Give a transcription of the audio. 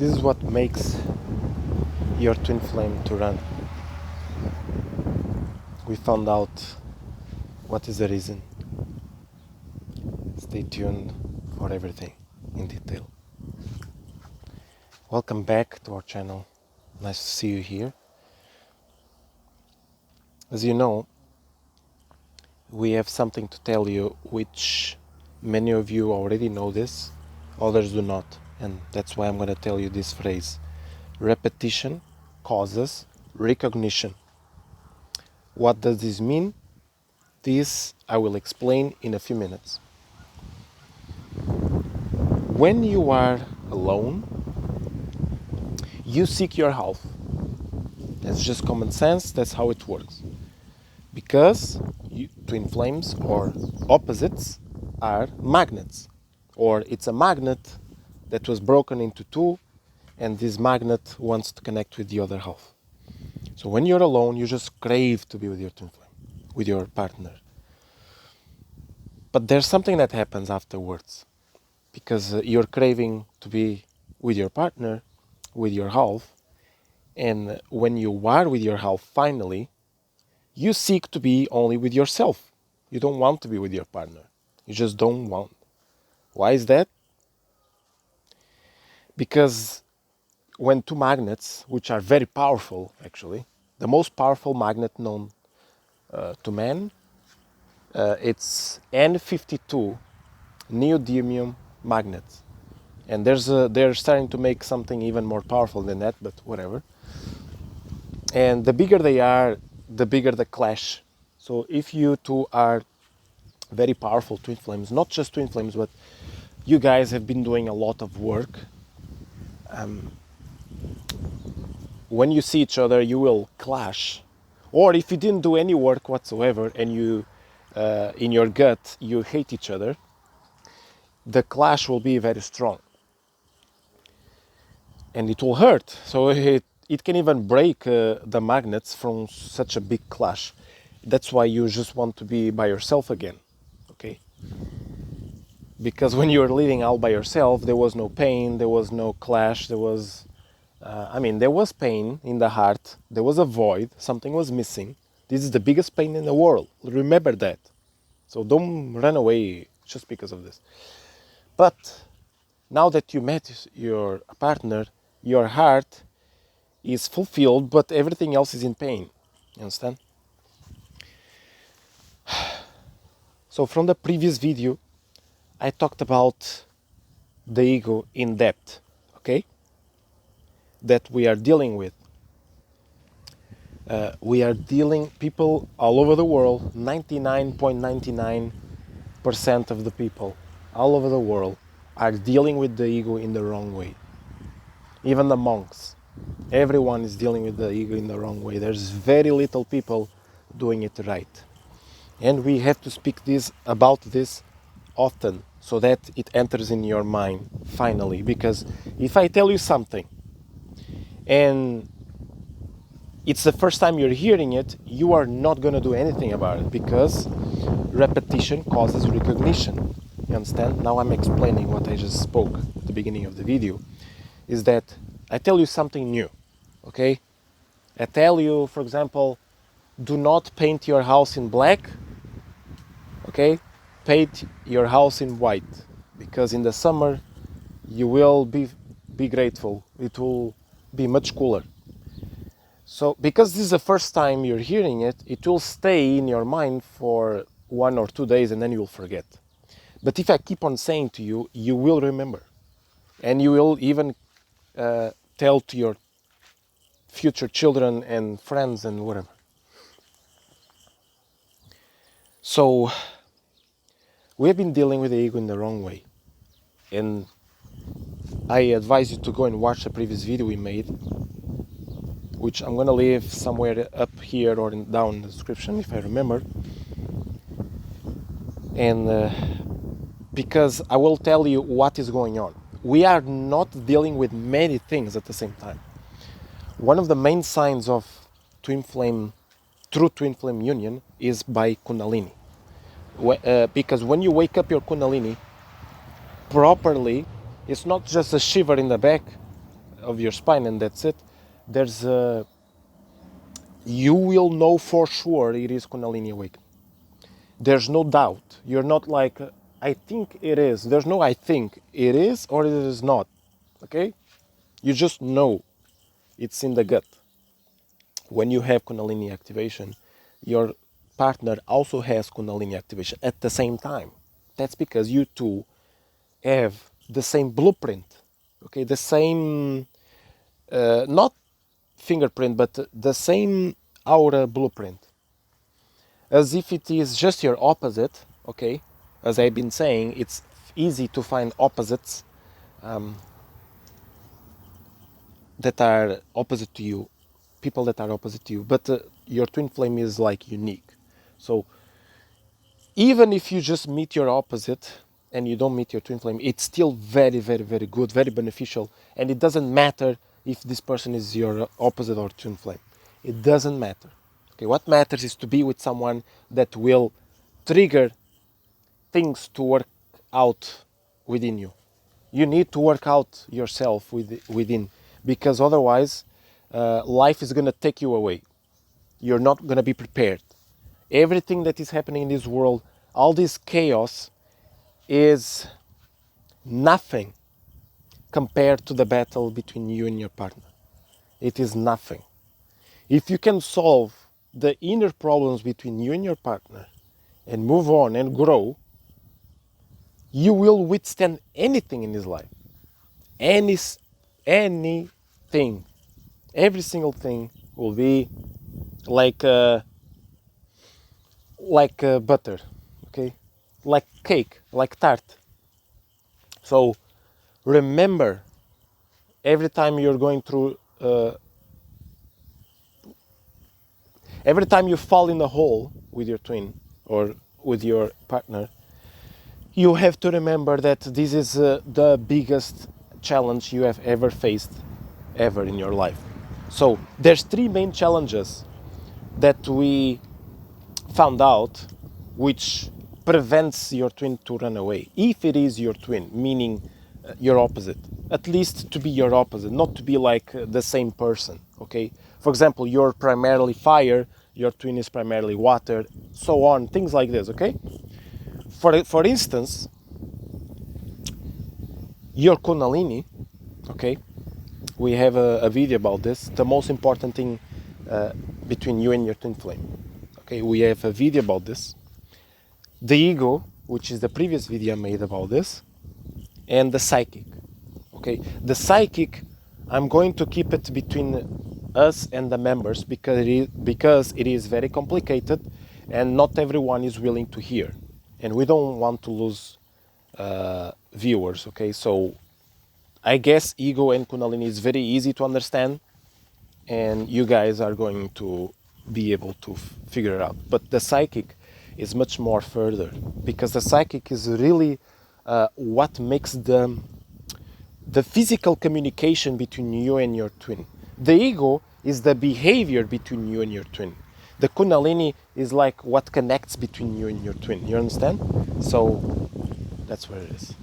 This is what makes your twin flame to run. We found out what is the reason. Stay tuned for everything in detail. Welcome back to our channel. Nice to see you here. As you know, we have something to tell you which many of you already know this, others do not. And that's why I'm going to tell you this phrase. Repetition causes recognition. What does this mean? This I will explain in a few minutes. When you are alone, you seek your half. That's just common sense, that's how it works. Because twin flames or opposites are magnets. Or it's a magnet that was broken into two, and this magnet wants to connect with the other half. So when you're alone, you just crave to be with your twin flame, with your partner. But there's something that happens afterwards. Because you're craving to be with your partner, with your half, and when you are with your half finally, you seek to be only with yourself. You don't want to be with your partner. You just don't want. Why is that? Because when two magnets, which are very powerful actually, the most powerful magnet known to man, it's N52 neodymium magnets. And they're starting to make something even more powerful than that, but whatever. And the bigger they are, the bigger the clash. So if you two are very powerful twin flames, not just twin flames, but you guys have been doing a lot of work, when you see each other, you will clash. Or if you didn't do any work whatsoever and you, in your gut, you hate each other, the clash will be very strong. And it will hurt. So it can even break the magnets from such a big clash. That's why you just want to be by yourself again, okay? Because when you're living all by yourself, there was no pain, there was no clash, there was pain in the heart, there was a void, something was missing. This is the biggest pain in the world. Remember that. So don't run away just because of this. But now that you met your partner, your heart is fulfilled, but everything else is in pain. You understand? So from the previous video, I talked about the ego in depth, okay? That we are dealing with. People all over the world, 99.99% of the people all over the world are dealing with the ego in the wrong way. Even the monks. Everyone is dealing with the ego in the wrong way. There's very little people doing it right. And we have to speak about this often so that it enters in your mind finally. Because if I tell you something and it's the first time you're hearing it, you are not going to do anything about it because repetition causes recognition. You understand? Now I'm explaining what I just spoke at the beginning of the video. Is that I tell you something new, okay? I tell you, for example, do not paint your house in black, okay? Paint your house in white, because in the summer you will be grateful. It will be much cooler. So, because this is the first time you're hearing it, it will stay in your mind for 1 or 2 days and then you will forget. But if I keep on saying to you, you will remember. And you will even tell to your future children and friends and whatever. So, we have been dealing with the ego in the wrong way. And I advise you to go and watch the previous video we made, which I'm going to leave somewhere up here or down in the description if I remember. And because I will tell you what is going on. We are not dealing with many things at the same time. One of the main signs of true twin flame union is by Kundalini. Because when you wake up your Kundalini properly, it's not just a shiver in the back, of your spine, and that's it. There's you will know for sure it is Kundalini awakening. There's no doubt. You're not like, I think it is. There's no I think it is or it is not. Okay? You just know. It's in the gut. When you have Kundalini activation, your partner also has Kundalini activation at the same time. That's because you two have the same blueprint. Okay? The same, not fingerprint, but the same aura blueprint. As if it is just your opposite, okay? As I've been saying, it's easy to find opposites that are opposite to you, people that are opposite to you, but your twin flame is like unique. So even if you just meet your opposite and you don't meet your twin flame, it's still very, very, very good, very beneficial, and it doesn't matter if this person is your opposite or twin flame. It doesn't matter. Okay, what matters is to be with someone that will trigger things to work out within you. You need to work out yourself within, because otherwise life is going to take you away. You're not going to be prepared. Everything that is happening in this world, all this chaos, is nothing compared to the battle between you and your partner. It is nothing. If you can solve the inner problems between you and your partner and move on and grow, you will withstand anything in this life. Anything. Every single thing will be like butter, okay? Like cake, like tart. So remember, every time you're going through, every time you fall in a hole with your twin or with your partner, you have to remember that this is the biggest challenge you have ever faced, ever in your life. So there's three main challenges that we found out which prevents your twin to run away. If it is your twin, meaning your opposite, at least to be your opposite, not to be like the same person, okay? For example, you're primarily fire, your twin is primarily water, so on, things like this, okay? For instance, your Kundalini, okay? We have a video about this, the most important thing between you and your twin flame. Okay, we have a video about this. The ego, which is the previous video I made about this, and the psychic. Okay, the psychic, I'm going to keep it between us and the members because it is very complicated and not everyone is willing to hear. And we don't want to lose viewers, okay? So I guess ego and Kundalini is very easy to understand and you guys are going to be able to figure it out. But the psychic is much more further because the psychic is really what makes the physical communication between you and your twin. The ego is the behavior between you and your twin. The Kundalini is like what connects between you and your twin. You understand? So that's where it is.